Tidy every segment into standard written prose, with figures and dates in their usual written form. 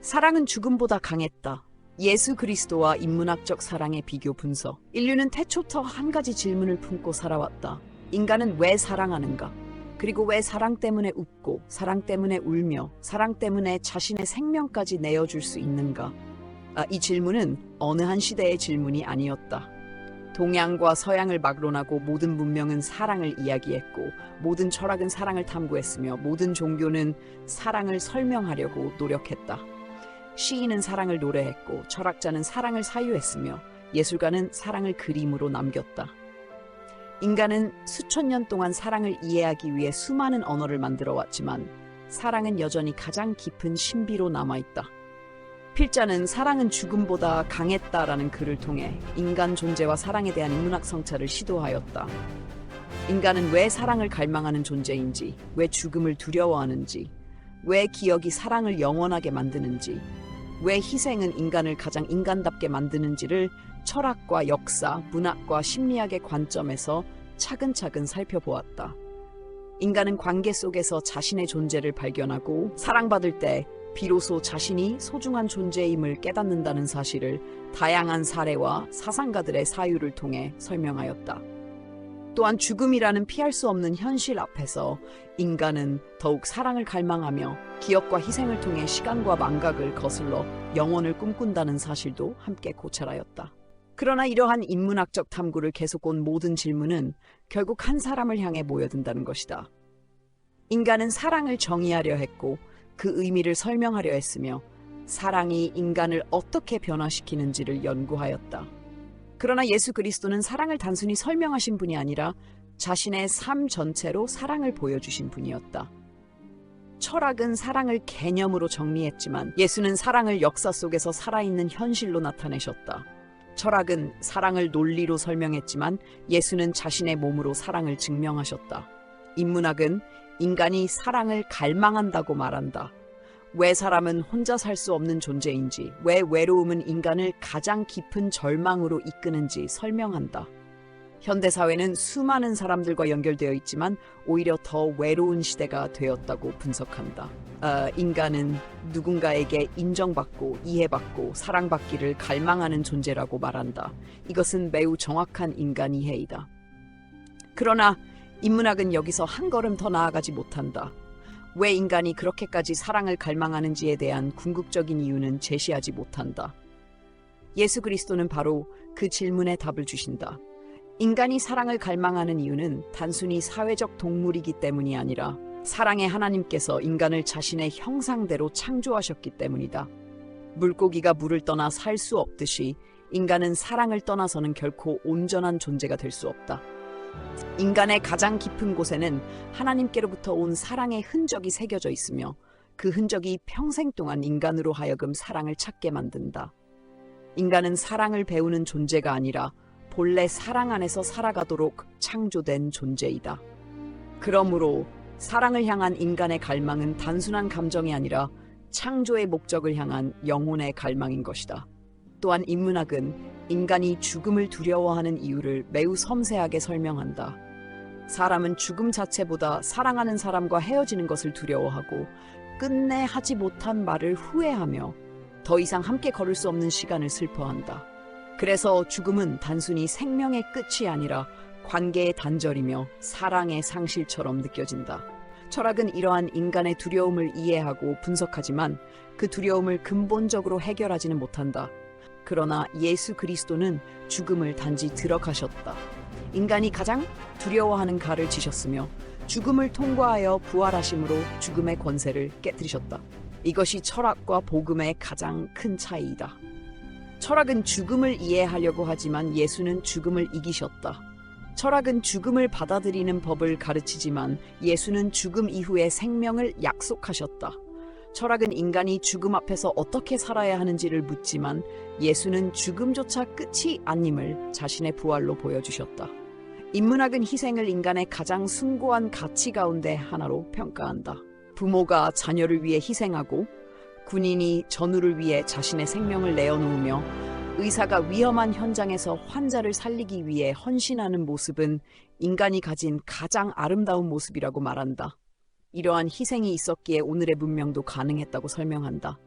사랑은 죽음보다 강했다. 예수 그리스도와 인문학적 사랑의 비교 분석. 인류는 태초부터 한 가지 질문을 품고 살아왔다. 인간은 왜 사랑하는가? 그리고 왜 사랑 때문에 웃고, 사랑 때문에 울며, 사랑 때문에 자신의 생명까지 내어줄 수 있는가? 이 질문은 어느 한 시대의 질문이 아니었다. 동양과 서양을 막론하고 모든 문명은 사랑을 이야기했고, 모든 철학은 사랑을 탐구했으며, 모든 종교는 사랑을 설명하려고 노력했다. 시인은 사랑을 노래했고, 철학자는 사랑을 사유했으며, 예술가는 사랑을 그림으로 남겼다. 인간은 수천 년 동안 사랑을 이해하기 위해 수많은 언어를 만들어 왔지만, 사랑은 여전히 가장 깊은 신비로 남아있다. 필자는 사랑은 죽음보다 강했다라는 글을 통해 인간 존재와 사랑에 대한 인문학 성찰을 시도하였다. 인간은 왜 사랑을 갈망하는 존재인지, 왜 죽음을 두려워하는지, 왜 기억이 사랑을 영원하게 만드는지, 왜 희생은 인간을 가장 인간답게 만드는지를 철학과 역사, 문학과 심리학의 관점에서 차근차근 살펴보았다. 인간은 관계 속에서 자신의 존재를 발견하고 사랑받을 때 비로소 자신이 소중한 존재임을 깨닫는다는 사실을 다양한 사례와 사상가들의 사유를 통해 설명하였다. 또한 죽음이라는 피할 수 없는 현실 앞에서 인간은 더욱 사랑을 갈망하며 기억과 희생을 통해 시간과 망각을 거슬러 영원을 꿈꾼다는 사실도 함께 고찰하였다. 그러나 이러한 인문학적 탐구를 계속 온 모든 질문은 결국 한 사람을 향해 모여든다는 것이다. 인간은 사랑을 정의하려 했고 그 의미를 설명하려 했으며 사랑이 인간을 어떻게 변화시키는지를 연구하였다. 그러나 예수 그리스도는 사랑을 단순히 설명하신 분이 아니라 자신의 삶 전체로 사랑을 보여주신 분이었다. 철학은 사랑을 개념으로 정리했지만 예수는 사랑을 역사 속에서 살아있는 현실로 나타내셨다. 철학은 사랑을 논리로 설명했지만 예수는 자신의 몸으로 사랑을 증명하셨다. 인문학은 인간이 사랑을 갈망한다고 말한다. 왜 사람은 혼자 살 수 없는 존재인지, 왜 외로움은 인간을 가장 깊은 절망으로 이끄는지 설명한다. 현대사회는 수많은 사람들과 연결되어 있지만 오히려 더 외로운 시대가 되었다고 분석한다. 인간은 누군가에게 인정받고 이해받고 사랑받기를 갈망하는 존재라고 말한다. 이것은 매우 정확한 인간 이해이다. 그러나 인문학은 여기서 한 걸음 더 나아가지 못한다. 왜 인간이 그렇게까지 사랑을 갈망하는지에 대한 궁극적인 이유는 제시하지 못한다. 예수 그리스도는 바로 그 질문에 답을 주신다. 인간이 사랑을 갈망하는 이유는 단순히 사회적 동물이기 때문이 아니라 사랑의 하나님께서 인간을 자신의 형상대로 창조하셨기 때문이다. 물고기가 물을 떠나 살 수 없듯이 인간은 사랑을 떠나서는 결코 온전한 존재가 될 수 없다. 인간의 가장 깊은 곳에는 하나님께로부터 온 사랑의 흔적이 새겨져 있으며 그 흔적이 평생 동안 인간으로 하여금 사랑을 찾게 만든다. 인간은 사랑을 배우는 존재가 아니라 본래 사랑 안에서 살아가도록 창조된 존재이다. 그러므로 사랑을 향한 인간의 갈망은 단순한 감정이 아니라 창조의 목적을 향한 영혼의 갈망인 것이다. 또한 인문학은 인간이 죽음을 두려워하는 이유를 매우 섬세하게 설명한다. 사람은 죽음 자체보다 사랑하는 사람과 헤어지는 것을 두려워하고 끝내 하지 못한 말을 후회하며 더 이상 함께 걸을 수 없는 시간을 슬퍼한다. 그래서 죽음은 단순히 생명의 끝이 아니라 관계의 단절이며 사랑의 상실처럼 느껴진다. 철학은 이러한 인간의 두려움을 이해하고 분석하지만 그 두려움을 근본적으로 해결하지는 못한다. 그러나 예수 그리스도는 죽음을 단지 들어가셨다. 인간이 가장 두려워하는 칼을 지셨으며 죽음을 통과하여 부활하심으로 죽음의 권세를 깨뜨리셨다. 이것이 철학과 복음의 가장 큰 차이이다. 철학은 죽음을 이해하려고 하지만 예수는 죽음을 이기셨다. 철학은 죽음을 받아들이는 법을 가르치지만 예수는 죽음 이후의 생명을 약속하셨다. 철학은 인간이 죽음 앞에서 어떻게 살아야 하는지를 묻지만 예수는 죽음조차 끝이 아님을 자신의 부활로 보여주셨다. 인문학은 희생을 인간의 가장 숭고한 가치 가운데 하나로 평가한다. 부모가 자녀를 위해 희생하고 군인이 전우를 위해 자신의 생명을 내어놓으며 의사가 위험한 현장에서 환자를 살리기 위해 헌신하는 모습은 인간이 가진 가장 아름다운 모습이라고 말한다. 이러한 희생이 있었기에 오늘의 문명도 가능했다고 설명한다.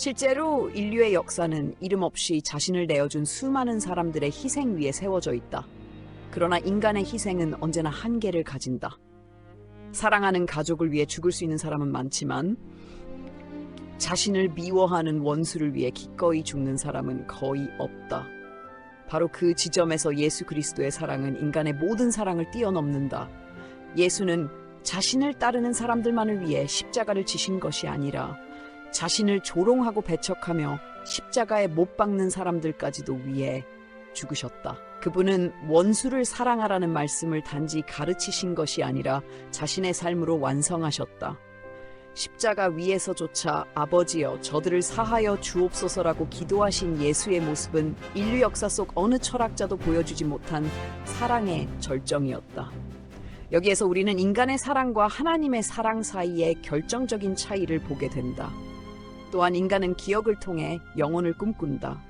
실제로 인류의 역사는 이름 없이 자신을 내어준 수많은 사람들의 희생 위에 세워져 있다. 그러나 인간의 희생은 언제나 한계를 가진다. 사랑하는 가족을 위해 죽을 수 있는 사람은 많지만 자신을 미워하는 원수를 위해 기꺼이 죽는 사람은 거의 없다. 바로 그 지점에서 예수 그리스도의 사랑은 인간의 모든 사랑을 뛰어넘는다. 예수는 자신을 따르는 사람들만을 위해 십자가를 지신 것이 아니라 자신을 조롱하고 배척하며 십자가에 못 박는 사람들까지도 위해 죽으셨다. 그분은 원수를 사랑하라는 말씀을 단지 가르치신 것이 아니라 자신의 삶으로 완성하셨다. 십자가 위에서조차 아버지여 저들을 사하여 주옵소서라고 기도하신 예수의 모습은 인류 역사 속 어느 철학자도 보여주지 못한 사랑의 절정이었다. 여기에서 우리는 인간의 사랑과 하나님의 사랑 사이의 결정적인 차이를 보게 된다. 또한 인간은 기억을 통해 영혼을 꿈꾼다.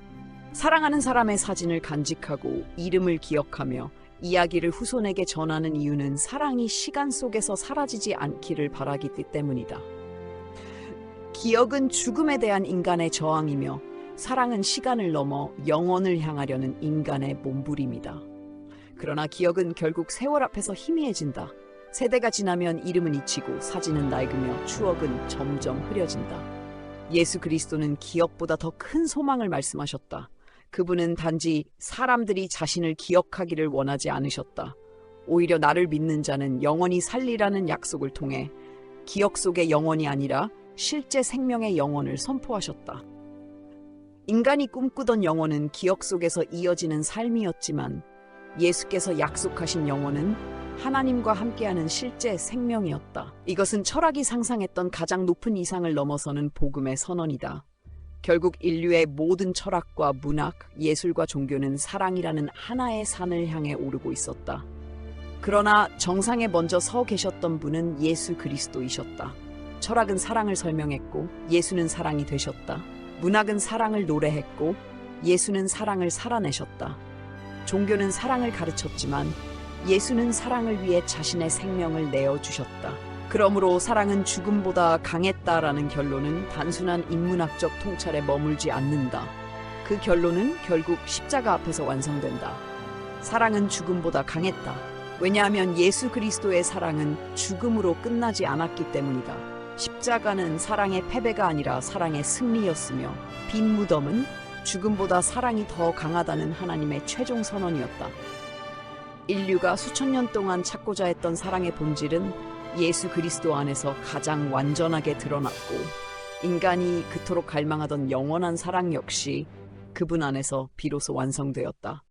사랑하는 사람의 사진을 간직하고 이름을 기억하며 이야기를 후손에게 전하는 이유는 사랑이 시간 속에서 사라지지 않기를 바라기 때문이다. 기억은 죽음에 대한 인간의 저항이며 사랑은 시간을 넘어 영원을 향하려는 인간의 몸부림이다. 그러나 기억은 결국 세월 앞에서 희미해진다. 세대가 지나면 이름은 잊히고 사진은 낡으며 추억은 점점 흐려진다. 예수 그리스도는 기억보다 더 큰 소망을 말씀하셨다. 그분은 단지 사람들이 자신을 기억하기를 원하지 않으셨다. 오히려 나를 믿는 자는 영원히 살리라는 약속을 통해 기억 속의 영원이 아니라 실제 생명의 영원을 선포하셨다. 인간이 꿈꾸던 영혼은 기억 속에서 이어지는 삶이었지만 예수께서 약속하신 영혼은 하나님과 함께하는 실제 생명이었다. 이것은 철학이 상상했던 가장 높은 이상을 넘어서는 복음의 선언이다. 결국 인류의 모든 철학과 문학, 예술과 종교는 사랑이라는 하나의 산을 향해 오르고 있었다. 그러나 정상에 먼저 서 계셨던 분은 예수 그리스도이셨다. 철학은 사랑을 설명했고 예수는 사랑이 되셨다. 문학은 사랑을 노래했고 예수는 사랑을 살아내셨다. 종교는 사랑을 가르쳤지만 예수는 사랑을 위해 자신의 생명을 내어주셨다. 그러므로 사랑은 죽음보다 강했다라는 결론은 단순한 인문학적 통찰에 머물지 않는다. 그 결론은 결국 십자가 앞에서 완성된다. 사랑은 죽음보다 강했다. 왜냐하면 예수 그리스도의 사랑은 죽음으로 끝나지 않았기 때문이다. 십자가는 사랑의 패배가 아니라 사랑의 승리였으며 빈 무덤은 죽음보다 사랑이 더 강하다는 하나님의 최종 선언이었다. 인류가 수천 년 동안 찾고자 했던 사랑의 본질은 예수 그리스도 안에서 가장 완전하게 드러났고 인간이 그토록 갈망하던 영원한 사랑 역시 그분 안에서 비로소 완성되었다.